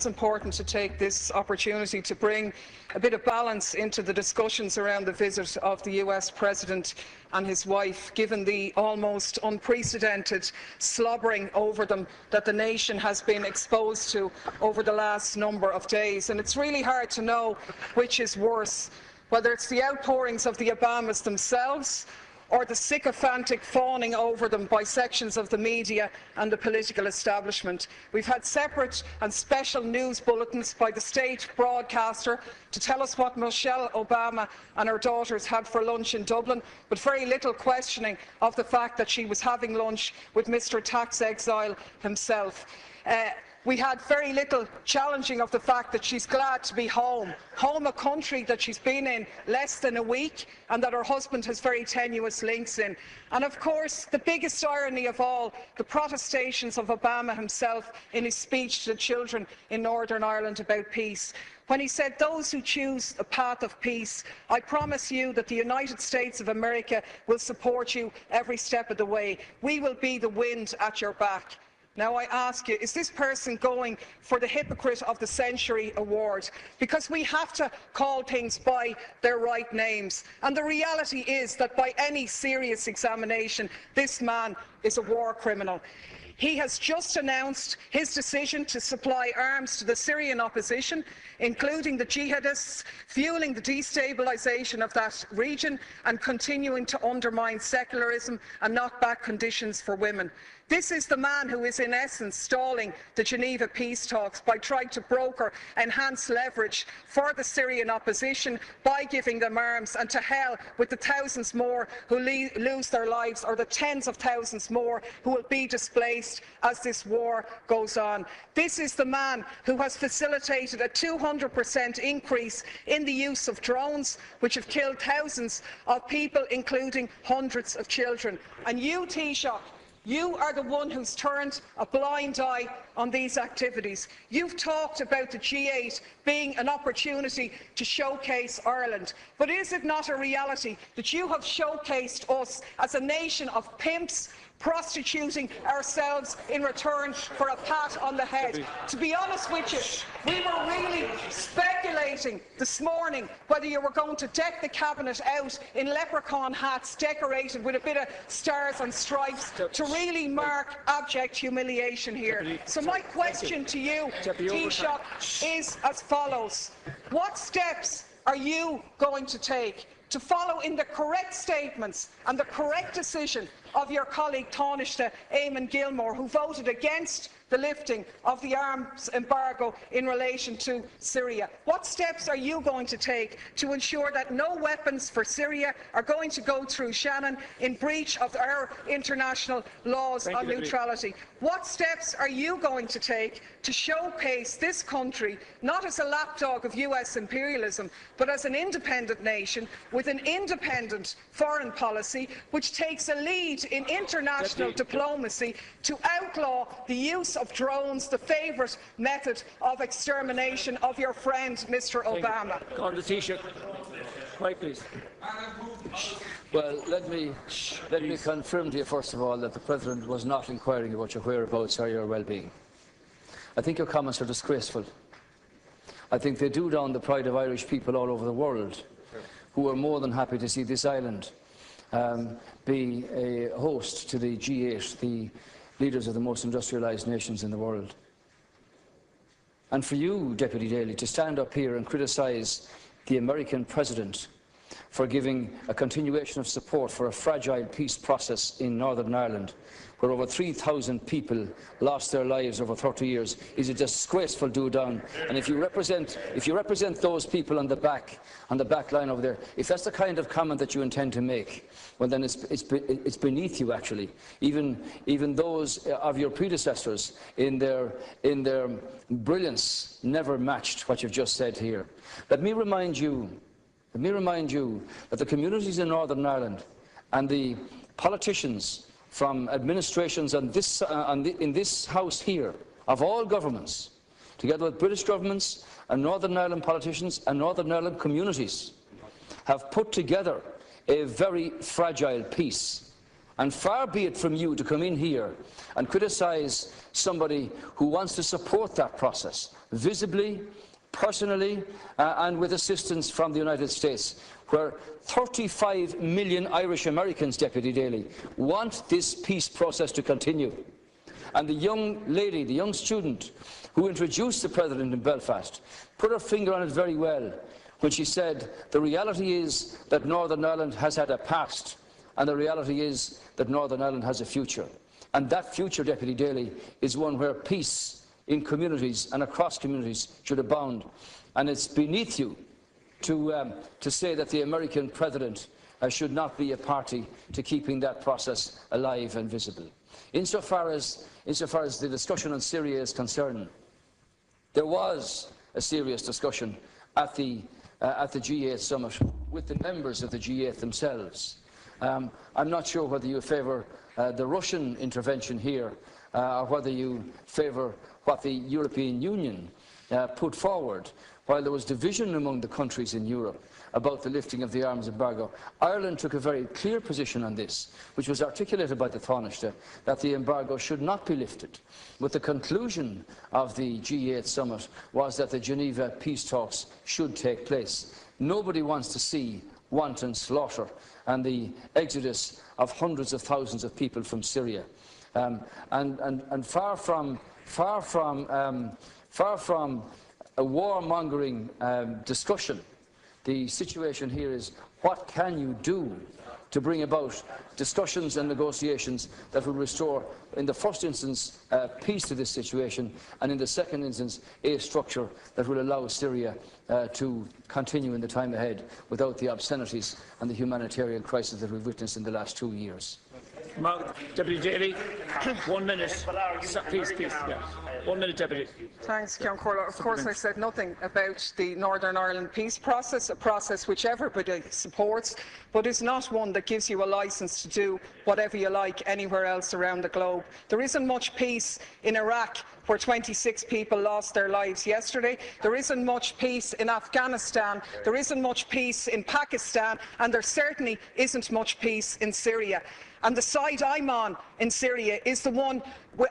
It's important to take this opportunity to bring a bit of balance into the discussions around the visit of the US President and his wife, given the almost unprecedented slobbering over them that the nation has been exposed to over the last number of days. And it's really hard to know which is worse, whether it's the outpourings of the Obamas themselves or the sycophantic fawning over them by sections of the media and the political establishment. We've had separate and special news bulletins by the state broadcaster to tell us what Michelle Obama and her daughters had for lunch in Dublin, but very little questioning of the fact that she was having lunch with Mr. Tax Exile himself. We had very little challenging of the fact that she's glad to be home, a country that she's been in less than a week and that her husband has very tenuous links in. And of course, the biggest irony of all, the protestations of Obama himself in his speech to the children in Northern Ireland about peace, when he said, "Those who choose a path of peace, I promise you that the United States of America will support you every step of the way. We will be the wind at your back." Now I ask you, is this person going for the Hypocrite of the Century award? Because we have to call things by their right names. And the reality is that by any serious examination, this man is a war criminal. He has just announced his decision to supply arms to the Syrian opposition, including the jihadists, fueling the destabilisation of that region and continuing to undermine secularism and knock back conditions for women. This is the man who is in essence stalling the Geneva peace talks by trying to broker enhanced leverage for the Syrian opposition by giving them arms, and to hell with the thousands more who lose their lives, or the tens of thousands more who will be displaced as this war goes on. This is the man who has facilitated a 200% increase in the use of drones, which have killed thousands of people, including hundreds of children. And you, Taoiseach, you are the one who's turned a blind eye on these activities. You've talked about the G8 being an opportunity to showcase Ireland. But is it not a reality that you have showcased us as a nation of pimps, prostituting ourselves in return for a pat on the head? To be honest with you, we were really speculating this morning whether you were going to deck the Cabinet out in leprechaun hats decorated with a bit of stars and stripes to really mark abject humiliation here. So my question to you, Taoiseach, is as follows. What steps are you going to take to follow in the correct statements and the correct decision of your colleague Taoiseach Eamon Gilmore, who voted against the lifting of the arms embargo in relation to Syria? What steps are you going to take to ensure that no weapons for Syria are going to go through Shannon in breach of our international laws on neutrality? What steps are you going to take to showcase this country not as a lapdog of US imperialism, but as an independent nation with an independent foreign policy which takes a lead in international diplomacy to outlaw the use of drones, the favourite method of extermination of your friend Mr. Obama? On the Taoiseach. Quiet, please. Well, let me confirm to you first of all that the President was not inquiring about your whereabouts or your well-being. I think your comments are disgraceful. I think they do down the pride of Irish people all over the world, who are more than happy to see this island be a host to the G8, the leaders of the most industrialised nations in the world. And for you, Deputy Daly, to stand up here and criticise the American President for giving a continuation of support for a fragile peace process in Northern Ireland, where over 3,000 people lost their lives over 30 years, is a disgraceful do-down. And if you represent those people on the back line over there, if that's the kind of comment that you intend to make, well then it's beneath you actually. Even those of your predecessors in their brilliance never matched what you've just said here. Let me remind you that the communities in Northern Ireland and the politicians from administrations in this House here, of all governments, together with British governments and Northern Ireland politicians and Northern Ireland communities, have put together a very fragile peace. And far be it from you to come in here and criticise somebody who wants to support that process. visibly, personally, and with assistance from the United States, where 35 million Irish Americans, Deputy Daly, want this peace process to continue. And the young lady, the young student who introduced the President in Belfast, put her finger on it very well when she said, the reality is that Northern Ireland has had a past, and the reality is that Northern Ireland has a future. And that future, Deputy Daly, is one where peace in communities and across communities should abound. And it's beneath you to say that the American President should not be a party to keeping that process alive and visible. Insofar as the discussion on Syria is concerned, there was a serious discussion at the G8 summit with the members of the G8 themselves. I'm not sure whether you favour the Russian intervention here or whether you favour what the European Union put forward. While there was division among the countries in Europe about the lifting of the arms embargo, Ireland took a very clear position on this, which was articulated by the Taoiseach, that the embargo should not be lifted. But the conclusion of the G8 summit was that the Geneva peace talks should take place. Nobody wants to see wanton slaughter and the exodus of hundreds of thousands of people from Syria. And far from a warmongering discussion, the situation here is, what can you do to bring about discussions and negotiations that will restore, in the first instance, peace to this situation, and in the second instance, a structure that will allow Syria to continue in the time ahead without the obscenities and the humanitarian crisis that we've witnessed in the last 2 years. Deputy Daly, 1 minute. Please. Yeah. 1 minute, Deputy. Thanks, Ceann Comhairle. Of course, I said nothing about the Northern Ireland peace process, a process which everybody supports, but is not one that gives you a licence to do whatever you like anywhere else around the globe. There isn't much peace in Iraq, where 26 people lost their lives yesterday. There isn't much peace in Afghanistan. There isn't much peace in Pakistan, and there certainly isn't much peace in Syria. And the side I'm on in Syria is the one,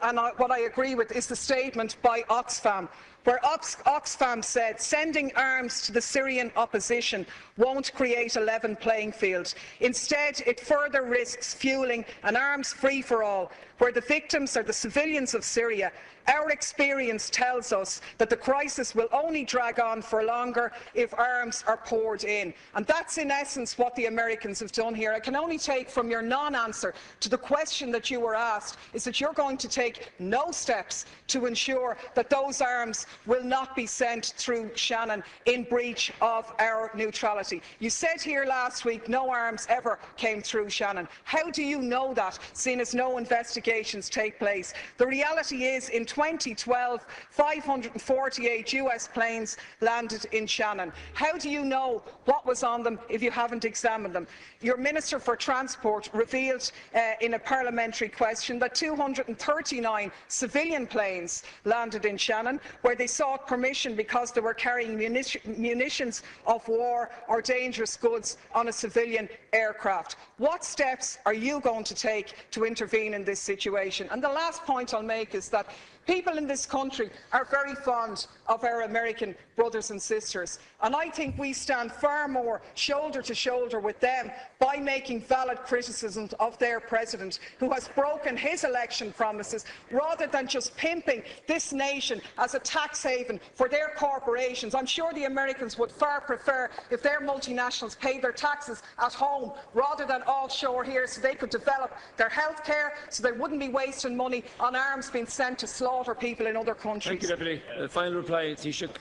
and what I agree with is the statement by Oxfam, where Oxfam said sending arms to the Syrian opposition won't create a level playing field. Instead, it further risks fueling an arms free-for-all, where the victims are the civilians of Syria. Our experience tells us that the crisis will only drag on for longer if arms are poured in. And that's in essence what the Americans have done here. I can only take from your non-answer to the question that you were asked is that you're going to take no steps to ensure that those arms will not be sent through Shannon in breach of our neutrality. You said here last week no arms ever came through Shannon. How do you know that, seeing as no investigations take place? The reality is, in 2012, 548 US planes landed in Shannon. How do you know what was on them if you haven't examined them? Your Minister for Transport revealed in a parliamentary question that 239 civilian planes landed in Shannon, where they sought permission because they were carrying munitions of war or dangerous goods on a civilian aircraft. What steps are you going to take to intervene in this situation? And the last point I'll make is that people in this country are very fond of our American brothers and sisters, and I think we stand far more shoulder to shoulder with them by making valid criticisms of their president, who has broken his election promises, rather than just pimping this nation as a tax haven for their corporations. I'm sure the Americans would far prefer if their multinationals paid their taxes at home rather than offshore here, so they could develop their health care, so they wouldn't be wasting money on arms being sent to slaughter people in other countries. Thank you, Deputy. Final reply, Taoiseach.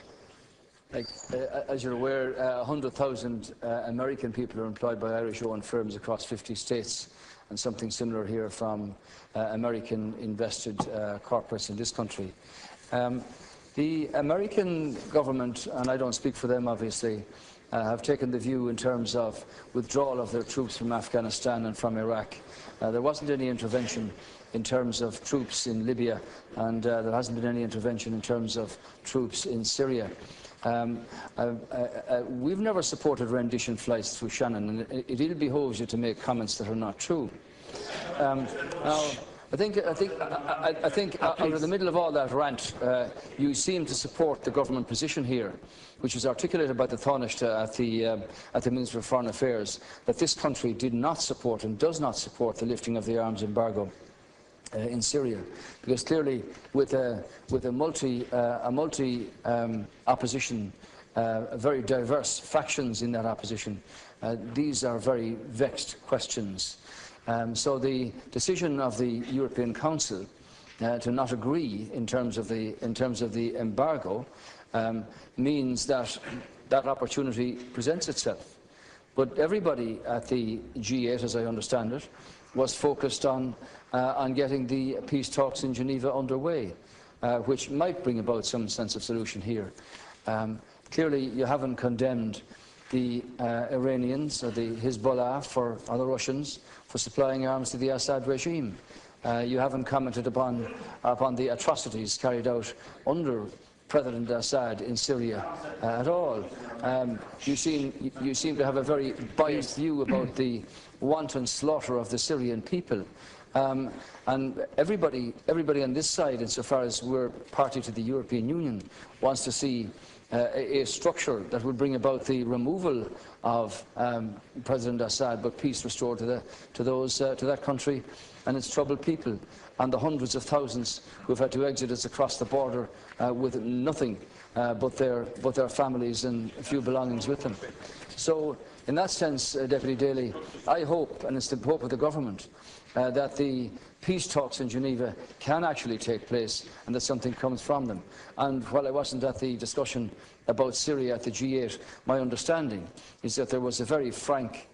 As you're aware, 100,000 American people are employed by Irish-owned firms across 50 states, and something similar here from American-invested corporates in this country. The American government, and I don't speak for them obviously, have taken the view in terms of withdrawal of their troops from Afghanistan and from Iraq. There wasn't any intervention in terms of troops in Libya, and there hasn't been any intervention in terms of troops in Syria. We've never supported rendition flights through Shannon, and it ill behoves you to make comments that are not true. Now, I think out of the middle of all that rant, you seem to support the government position here, which was articulated by the Taoiseach at the Minister of Foreign Affairs, that this country did not support and does not support the lifting of the arms embargo in Syria, because clearly with a multi opposition, very diverse factions in that opposition, these are very vexed questions. So the decision of the European Council to not agree in terms of the embargo means that that opportunity presents itself. But everybody at the G8, as I understand it, was focused on getting the peace talks in Geneva underway, which might bring about some sense of solution here. Clearly, you haven't condemned the Iranians or the Hezbollah or the Russians for supplying arms to the Assad regime. You haven't commented upon the atrocities carried out under President Assad in Syria at all. You seem to have a very biased view about the wanton slaughter of the Syrian people. And everybody on this side, insofar as we're party to the European Union, wants to see a structure that would bring about the removal of President Assad, but peace restored to that country and its troubled people, and the hundreds of thousands who have had to exit us across the border with nothing but their families and a few belongings with them. So, in that sense, Deputy Daly, I hope, and it's the hope of the government, that the peace talks in Geneva can actually take place and that something comes from them. And while I wasn't at the discussion about Syria at the G8, my understanding is that there was a very frank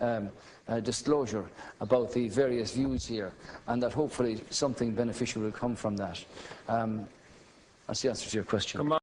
disclosure about the various views here, and that hopefully something beneficial will come from that. That's the answer to your question.